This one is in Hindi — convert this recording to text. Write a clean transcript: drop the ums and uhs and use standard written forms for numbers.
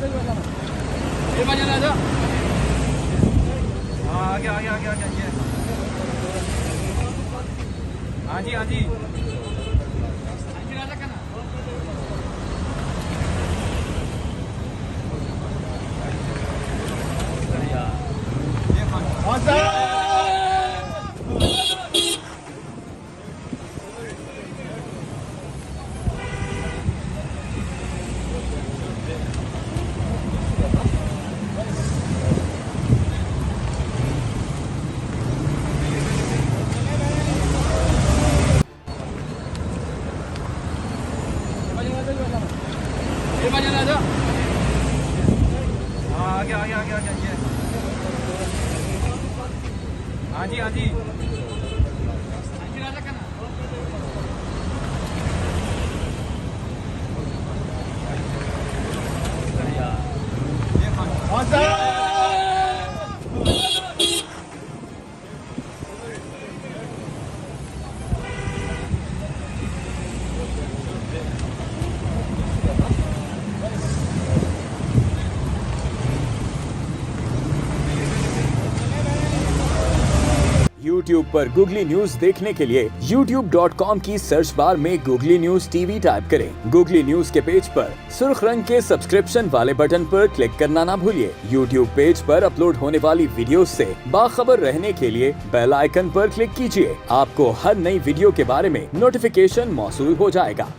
ये बजा ला जा। हाँ आगे आगे आगे आगे आगे। हाँ जी हाँ जी। राजा का ना। ये बजा ला जा। हाँ आगे आगे आगे आगे आगे। हाँ जी हाँ जी। राजा का ना। YouTube पर गूगली न्यूज देखने के लिए youtube.com की सर्च बार में गूगली न्यूज टीवी टाइप करें। गूगली न्यूज के पेज पर सुर्ख रंग के सब्सक्रिप्शन वाले बटन पर क्लिक करना ना भूलिए। YouTube पेज पर अपलोड होने वाली वीडियोस से बाखबर रहने के लिए बेल आइकन पर क्लिक कीजिए। आपको हर नई वीडियो के बारे में नोटिफिकेशन मौसूल हो जाएगा।